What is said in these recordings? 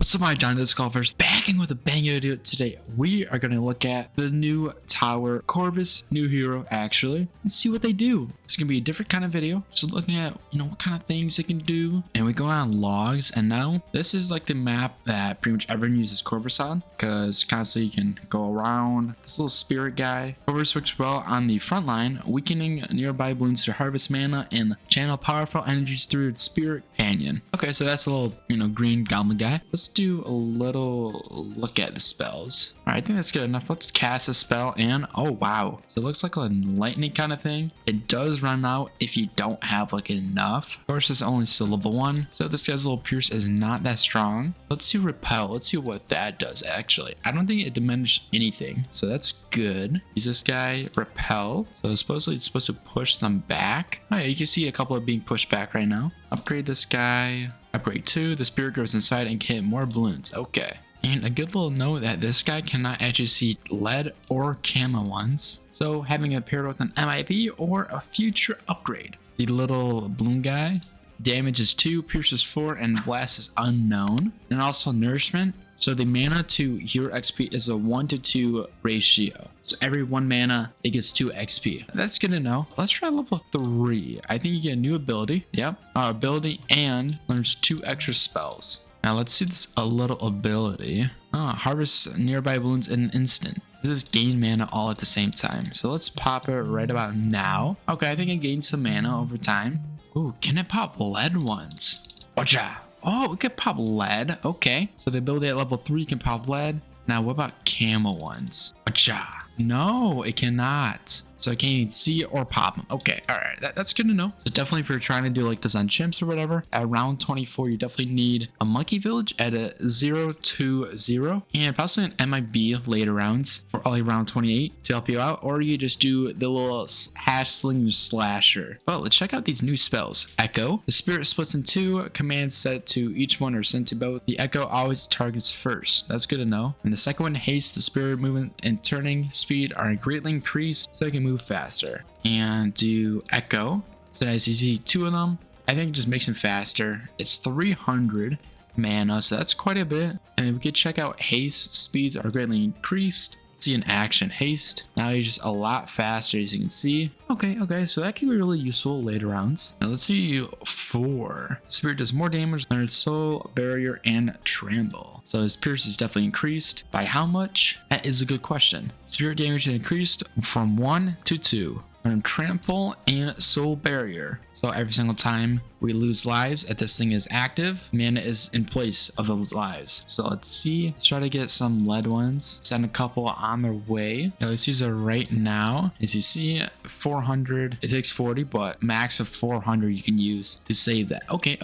What's up, my giant golfers? Backing with a bang video today. We are going to look at the new tower, Corvus, new hero actually, and see what they do. It's going to be a different kind of video. So looking at, what kind of things they can do. And we go on logs, and now this is like the map that pretty much everyone uses Corvus on, because kind of so you can go around this little spirit guy. Corvus works well on the front line, weakening nearby balloons to harvest mana and channel powerful energies through its spirit companion. Okay, so that's a little, green goblin guy. Let's do a little look at the spells. All right, I think that's good enough. Let's cast a spell, and oh wow, so it looks like a lightning kind of thing. It does run out if you don't have like enough. Of course, it's only still level 1, so this guy's little pierce is not that strong. Let's see repel. Let's see what that does actually. I don't think it diminished anything, so that's good. Use this guy repel, so supposedly it's supposed to push them back. Oh yeah, you can see a couple of being pushed back right now. Upgrade this guy. Upgrade 2, the spirit grows inside and can hit more balloons. Okay. And a good little note that this guy cannot actually see lead or camo ones. So having it paired with an MIP or a future upgrade. The little balloon guy, damage is 2, pierce is 4, and blast is unknown. And also nourishment. So the mana to hero XP is a 1-to-2 ratio. So every 1 mana, it gets 2 XP. That's good to know. Let's try level 3. I think you get a new ability. Yep. Ability and learns 2 extra spells. Now let's see this a little ability. Harvest nearby balloons in an instant. This is gain mana all at the same time. So let's pop it right about now. Okay, I think it gains some mana over time. Ooh, can it pop lead ones? Watcha! Oh, we could pop lead. Okay. So the ability at level 3 can pop lead. Now, what about camo ones? Watcha! No, it cannot. So I can't even see or pop them. Okay, all right, that's good to know. So definitely if you're trying to do like this on chimps or whatever, at round 24, you definitely need a monkey village at a 0-2-0 and possibly an MIB later rounds for only round 28 to help you out, or you just do the little hash sling slasher. Well, let's check out these new spells. Echo, the spirit splits in 2, commands set to each one or sent to both. The echo always targets first. That's good to know. And the second one, haste, the spirit movement and turning speed are greatly increased so you can move faster. And do echo, so as you see 2 of them, I think it just makes them faster. It's 300 mana, so that's quite a bit. And then we could check out haste, speeds are greatly increased. See an action haste, now you're just a lot faster as you can see. Okay, so that can be really useful later rounds. Now let's see 4. Spirit does more damage than its soul, barrier, and trample. So his pierce is definitely increased. By how much? That is a good question. Spirit damage is increased from 1 to 2. And trample and soul barrier. So every single time we lose lives, if this thing is active, mana is in place of those lives. So let's see. Let's try to get some lead ones. Send a couple on their way. Yeah, let's use it right now. As you see, 400. It takes 40, but max of 400 you can use to save that. Okay.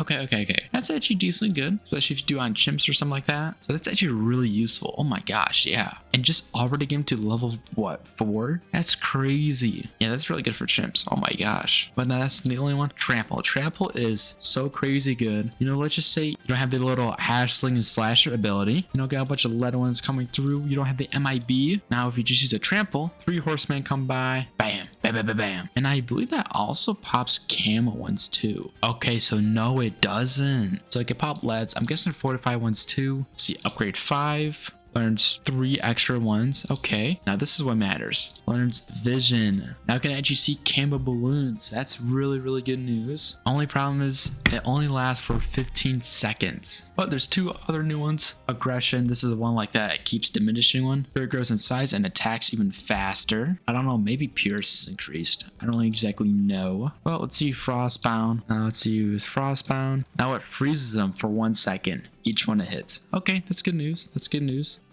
That's actually decently good, especially if you do on chimps or something like that. So that's actually really useful. Oh my gosh, yeah. And just already get him to level, what, 4? That's crazy. Yeah, that's really good for chimps. Oh my gosh. But that's the only one. Trample. Trample is so crazy good. Let's just say you don't have the little hash sling and slasher ability. Got a bunch of lead ones coming through. You don't have the MIB. Now, if you just use a trample, 3 horsemen come by. Bam, bam, bam, bam, bam. And I believe that also pops camo ones too. Okay, so no, it doesn't. So it can pop leads. I'm guessing 45 ones too. Let's see, upgrade 5. Learns 3 extra ones. Okay, now this is what matters. Learns vision. Now I can actually see camo balloons. That's really good news. Only problem is it only lasts for 15 seconds. But there's 2 other new ones. Aggression. This is the one like that. It keeps diminishing one. Spirit grows in size and attacks even faster. I don't know. Maybe pierce is increased. I don't exactly know. Well, let's see frostbound. Now let's use frostbound. Now it freezes them for 1 second. Each one it hits. Okay, that's good news.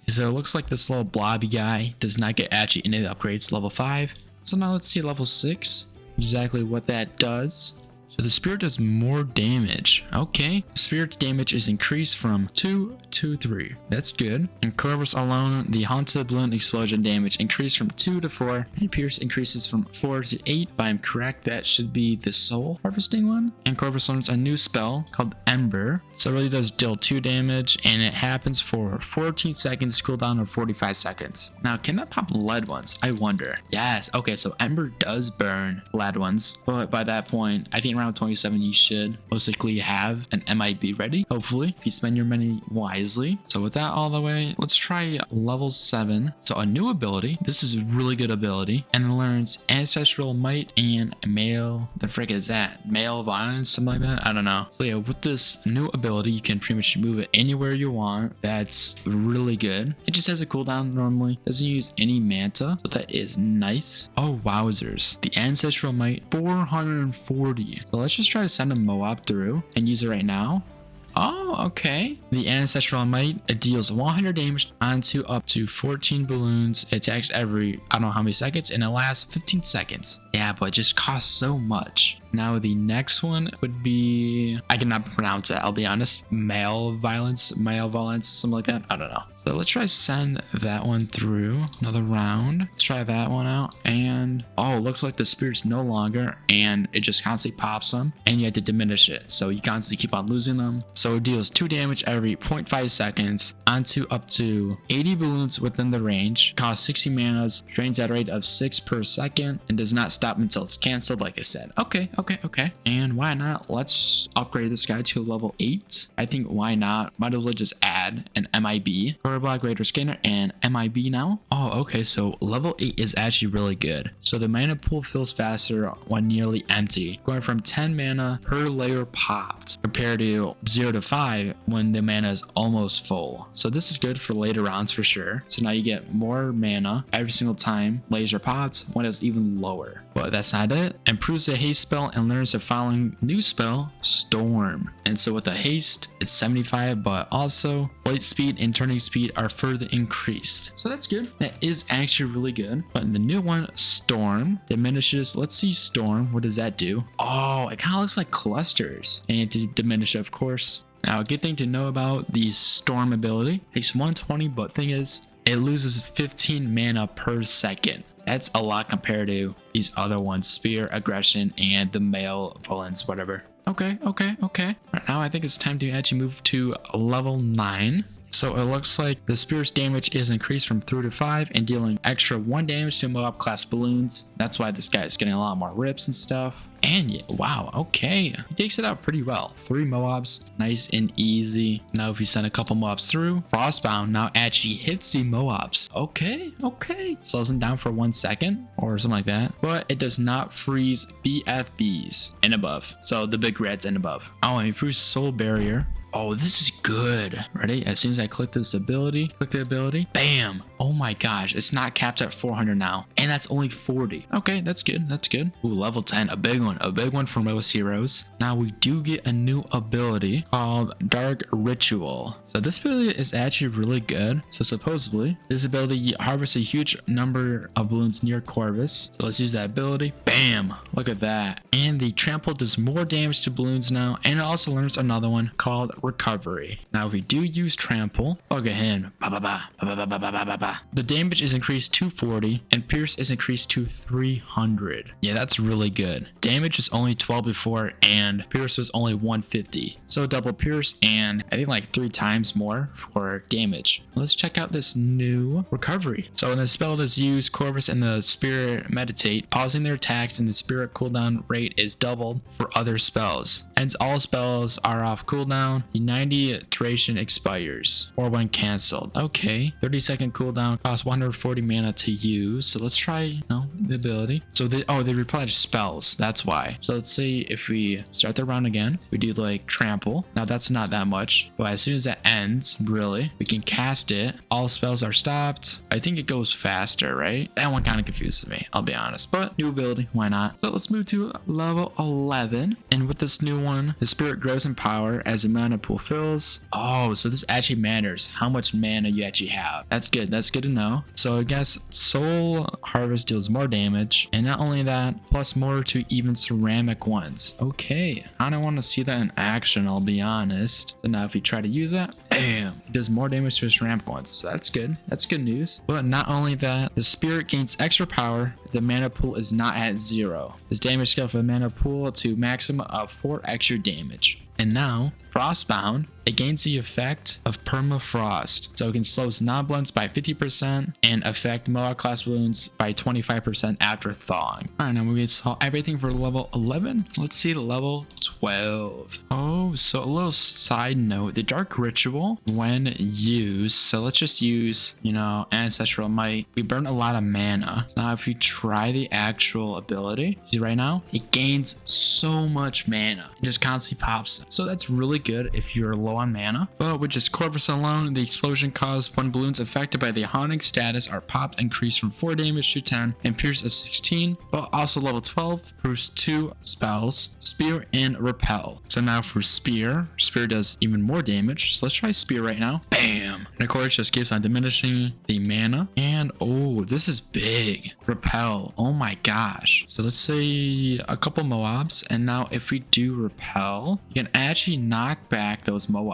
So it looks like this little blobby guy does not get actually any upgrades level 5. So now let's see level 6. Exactly what that does. So the spirit does more damage. Okay. The spirit's damage is increased from 2 to 3. That's good. And Corvus alone, the haunted balloon explosion damage increased from 2 to 4. And pierce increases from 4 to 8. If I'm correct, that should be the soul harvesting one. And Corvus learns a new spell called Ember. So it really does deal 2 damage. And it happens for 14 seconds, cooldown of 45 seconds. Now, can that pop lead ones? I wonder. Yes. Okay, so Ember does burn lead ones. But by that point, I think around around 27, you should most likely have an MIB ready, hopefully, if you spend your money wisely. So with that all the way, let's try level 7. So a new ability. This is a really good ability, and it learns Ancestral Might and Male. The frick is that? Male Violence, something like that? I don't know. So yeah, with this new ability, you can pretty much move it anywhere you want. That's really good. It just has a cooldown normally. Doesn't use any manta, so that is nice. Oh, wowzers. The Ancestral Might, 440. So let's just try to send a Moab through and use it right now. Oh, okay. The Ancestral Might, it deals 100 damage onto up to 14 balloons. It attacks every, I don't know how many seconds, and it lasts 15 seconds. Yeah, but it just costs so much. Now the next one would be, I cannot pronounce it, I'll be honest. Male Violence, something like that. I don't know. So let's try send that one through another round. Let's try that one out. And oh, it looks like the spirit's no longer, and it just constantly pops them, and you have to diminish it. So you constantly keep on losing them. So it deals 2 damage every 0.5 seconds onto up to 80 balloons within the range. Costs 60 manas, drains at a rate of 6 per second, and does not stop until it's canceled, like I said. Okay. And why not? Let's upgrade this guy to level 8. I think why not? Might as well just add an MIB. Block Raider Scanner and MIB now. Oh, okay, so level 8 is actually really good. So the mana pool fills faster when nearly empty, going from 10 mana per layer popped compared to 0 to 5 when the mana is almost full. So this is good for later rounds for sure. So now you get more mana every single time laser pops when it's even lower. But that's not it. Improves the haste spell and learns the following new spell, Storm. And so with the haste, it's 75, but also light speed and turning speed are further increased. So that's good. That is actually really good. But the new one, Storm, diminishes. Let's see Storm. What does that do? Oh, it kind of looks like clusters. And to diminish it, of course. Now, a good thing to know about the Storm ability. Takes 120, but thing is, it loses 15 mana per second. That's a lot compared to these other ones, Spear, Aggression, and the Male Violence, whatever. Okay. Right now, I think it's time to actually move to level 9. So it looks like the Spear's damage is increased from 3 to 5 and dealing extra 1 damage to Moab class balloons. That's why this guy is getting a lot more rips and stuff. And yeah, wow, okay. He takes it out pretty well. 3 Moabs, nice and easy. Now if you send a couple Moabs through, Frostbound now actually hits the Moabs. Okay. Slows them down for 1 second or something like that. But it does not freeze BFBs and above. So the big reds and above. Oh, and improves Soul Barrier. Oh, this is good. Ready? As soon as I click the ability, bam. Oh my gosh, it's not capped at 400 now. And that's only 40. Okay, that's good. Ooh, level 10, a big one for most heroes. Now we do get a new ability called Dark Ritual. So this ability is actually really good. So supposedly, this ability harvests a huge number of balloons near Corvus. So let's use that ability. Bam, look at that. And the trample does more damage to balloons now, and it also learns another one called Recovery. Now if we do use trample, look at him. The damage is increased to 40 and pierce is increased to 300. Yeah, that's really good. Damage was only 12 before and pierce was only 150. So double pierce and I think like 3 times more for damage. Let's check out this new recovery. So when the spell is used, Corvus and the spirit meditate, pausing their attacks, and the spirit cooldown rate is doubled for other spells. Hence all spells are off cooldown. The 90 duration expires or when cancelled. Okay, 30-second cooldown, costs 140 mana to use. So let's try the ability. So they replenish spells, that's why. So let's say if we start the round again, we do like trample. Now that's not that much, but as soon as that ends, really, we can cast it. All spells are stopped. I think it goes faster, right? That one kind of confuses me, I'll be honest, but new ability, why not? So let's move to level 11, and with this new one, the spirit grows in power as the mana pool fills. Oh, so this actually matters how much mana you actually have. That's good to know. So I guess Soul Harvest deals more damage, and not only that, plus more to even ceramic ones. Okay, I don't want to see that in action, I'll be honest. So now if you try to use it, bam, it does more damage to ceramic ones. So that's good news. But not only that, the spirit gains extra power if the mana pool is not at 0. This damage scale for the mana pool to maximum of 4 extra damage. And now Frostbound, it gains the effect of permafrost, so it can slow snow blunts by 50% and affect Mohawk class balloons by 25% after thawing. All right, now we saw everything for level 11. Let's see level 12. Oh, so a little side note, the dark ritual when used, so let's just use, ancestral might, we burn a lot of mana. Now if you try the actual ability, see right now, it gains so much mana. It just constantly pops. So that's really good if you're low on mana. But with just Corvus alone, the explosion caused when balloons affected by the haunting status are popped, increased from 4 damage to 10 and pierce of 16. But also level 12 proves 2 spells, Spear and Repel. So now for Spear does even more damage. So let's try Spear right now. Bam! And of course just keeps on diminishing the mana. And oh, this is big. Repel. Oh my gosh. So let's say a couple Moabs, and now if we do Repel, you can actually knock back those Moabs.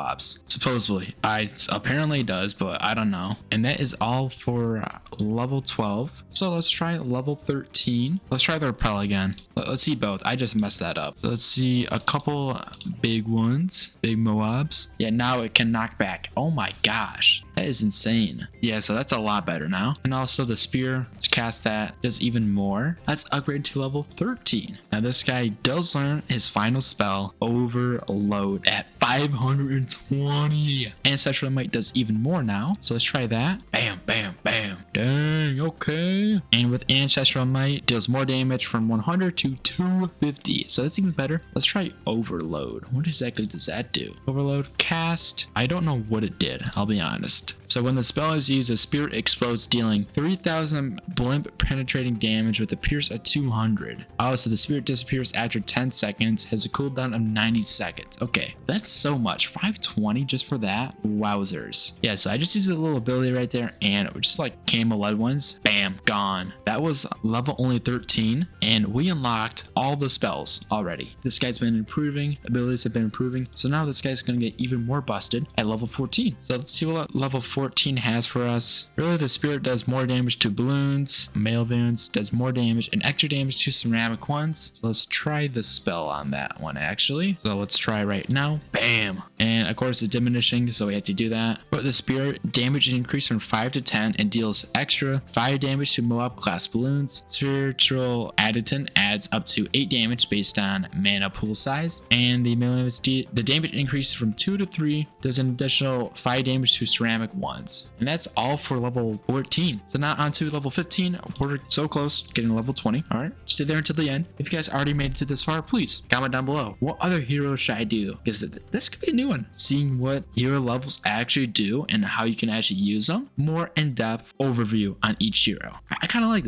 Supposedly. Apparently it does, but I don't know. And that is all for level 12. So let's try level 13. Let's try the Repel again. Let's see both. I just messed that up. So let's see a couple big ones. Big Moabs. Yeah, now it can knock back. Oh my gosh. That is insane. Yeah, so that's a lot better now. And also the Spear, let's cast that, does even more. Let's upgrade to level 13. Now this guy does learn his final spell, Overload, at 520. Ancestral Might does even more now. So let's try that. Bam, bam, bam. Dang, okay. And with Ancestral Might, deals more damage from 100 to 250. So that's even better. Let's try Overload. What exactly does that do? Overload cast. I don't know what it did, I'll be honest. So when the spell is used, a spirit explodes, dealing 3000 blimp penetrating damage with a pierce at 200. Also, the spirit disappears after 10 seconds, has a cooldown of 90 seconds. Okay, that's so much. 520 just for that? Wowzers. Yeah, so I just used a little ability right there, and it was just like camo lead ones. Bam, gone. That was level only 13, and we unlocked all the spells already. This guy's been improving, abilities have been improving, so now this guy's gonna get even more busted at level 14. So let's see what level 14 has for us. Really, the spirit does more damage to balloons, male wounds does more damage and extra damage to ceramic ones. So let's try the spell on that one actually. So let's try right now. Bam! And of course it's diminishing, so we have to do that. But the spirit damage is increased from 5 to 10 and deals extra 5 damage to Moab class balloons. Spiritual Additant adds up to 8 damage based on mana pool size. And the damage increases from 2 to 3, does an additional 5 damage to ceramic ones. And that's all for level 14. So now on to level 15. We're so close getting level 20. All right, stay there until the end. If you guys already made it to this far, please comment down below what other heroes should I do, because this could be a new one. Seeing what hero levels actually do and how you can actually use them. More in-depth overview on each hero. I kind of like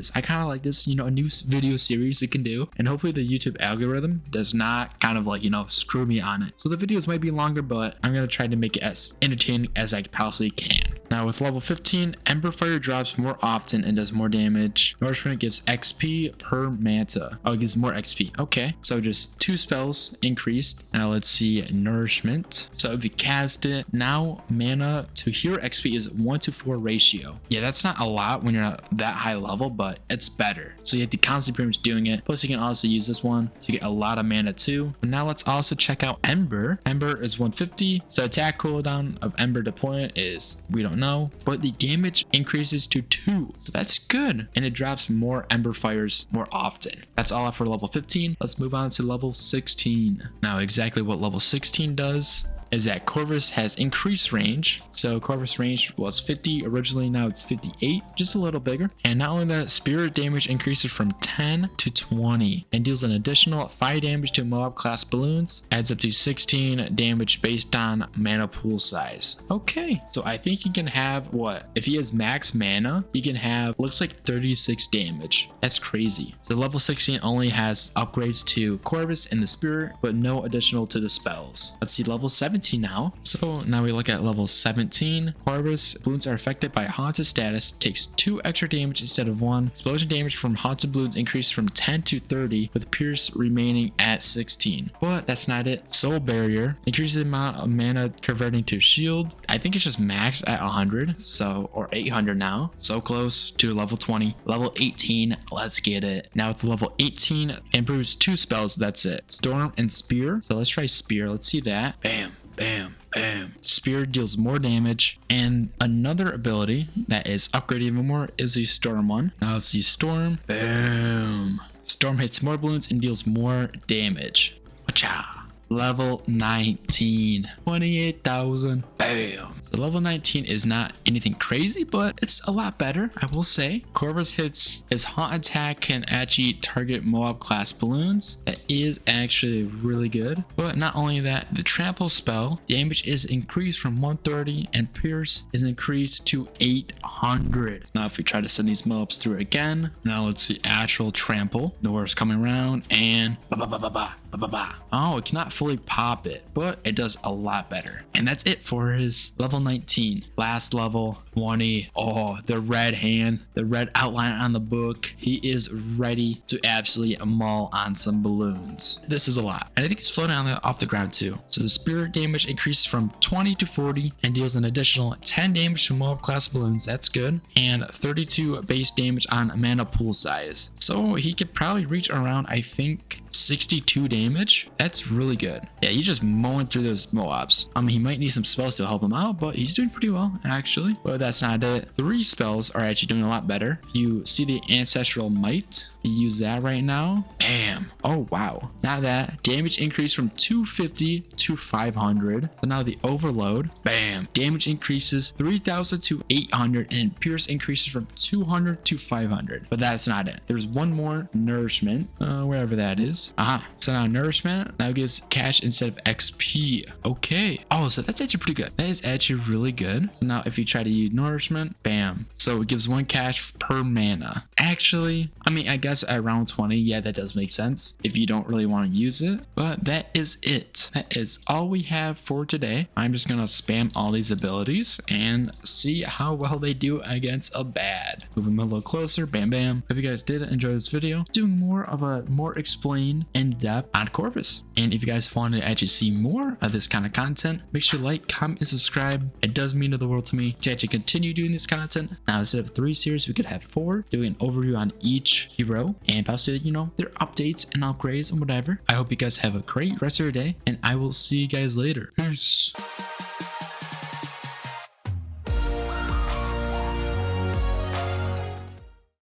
this. A new video series you can do, and hopefully the YouTube algorithm does not kind of screw me on it. So the videos might be longer, but I'm gonna try to make it as entertaining as I possibly can. Now with level 15, Ember Fire drops more often and does more damage. Nourishment gives XP per manta. Oh, it gives more XP. Okay, so just 2 spells increased. Now let's see Nourishment. So if you cast it, now mana to hero XP is 1:4 ratio. Yeah, that's not a lot when you're at that high level, but it's better. So you have to constantly pretty much doing it. Plus you can also use this one to get a lot of mana too. But now let's also check out Ember. Ember is 150. So attack cooldown of Ember deployment is, we don't know, but the damage increases to 2, so that's good, and it drops more Ember Fires more often. That's all for level 15. Let's move on to level 16. Now exactly what level 16 does is that Corvus has increased range. So Corvus range was 50 originally, now it's 58, just a little bigger. And not only that, spirit damage increases from 10 to 20 and deals an additional 5 damage to Moab class balloons, adds up to 16 damage based on mana pool size. Okay, so I think he can have, what, if he has max mana, he can have, looks like 36 damage. That's crazy. The level 16 only has upgrades to Corvus and the spirit, but no additional to the spells. Let's see level 17. 19 now. So now we look at level 17. Corvus, balloons are affected by haunted status, takes 2 extra damage instead of 1. Explosion damage from haunted balloons increased from 10 to 30, with pierce remaining at 16. But that's not it. Soul barrier increases the amount of mana converting to shield. I think it's just max at 100, so, or 800 now. So close to level 20. Level 18, let's get it. Now with level 18, improves 2 spells, that's it. Storm and spear. So let's try spear. Let's see that. Bam, bam, bam. Spear deals more damage. And another ability that is upgraded even more is the storm one. Now let's see storm. Bam. Storm hits more balloons and deals more damage. Acha. Level 19, 28,000. Bam. So level 19 is not anything crazy, but it's a lot better, I will say. Corvus hits his haunt attack can actually target Moab class balloons. That is actually really good. But not only that, the trample spell damage is increased from 130 and pierce is increased to 800. Now if we try to send these Moabs through again, now let's see actual trample. The war's coming around and oh, it cannot fully pop it, but it does a lot better. And that's it for his level 19. Last level 20. Oh, the red hand, the red outline on the book. He is ready to absolutely maul on some balloons. This is a lot. And I think he's floating off the ground too. So the spirit damage increases from 20 to 40 and deals an additional 10 damage to Moab class balloons. That's good. And 32 base damage on mana pool size. So he could probably reach around, I think, 62 damage. That's really good. Yeah, he's just mowing through those Moabs. I mean, he might need some spells to help him out, but he's doing pretty well, actually. But that's not it. 3 spells are actually doing a lot better. You see the Ancestral Might. You use that right now. Bam. Oh, wow. Now that damage increased from 250 to 500. So now the Overload. Bam. Damage increases 3,000 to 800 and pierce increases from 200 to 500. But that's not it. There's one more nourishment, wherever that is. Aha. So now nourishment now gives cash instead of XP. Okay. Oh, so that's actually pretty good. That is actually really good. So now if you try to use nourishment, bam. So it gives 1 cash per mana. Actually, I mean, I guess at round 20, yeah, that does make sense if you don't really want to use it. But that is it. That is all we have for today. I'm just gonna spam all these abilities and see how well they do against a bad. Move them a little closer. Bam, bam. If you guys did enjoy this video, doing more of a more explained in-depth on Corvus. And if you guys want to actually see more of this kind of content, make sure to like, comment, and subscribe. It does mean the world to me to actually continue doing this content. Now instead of 3 series, we could have 4, doing an overview on each hero and possibly, you know, their updates and upgrades and whatever. I hope you guys have a great rest of your day, and I will see you guys later. Peace.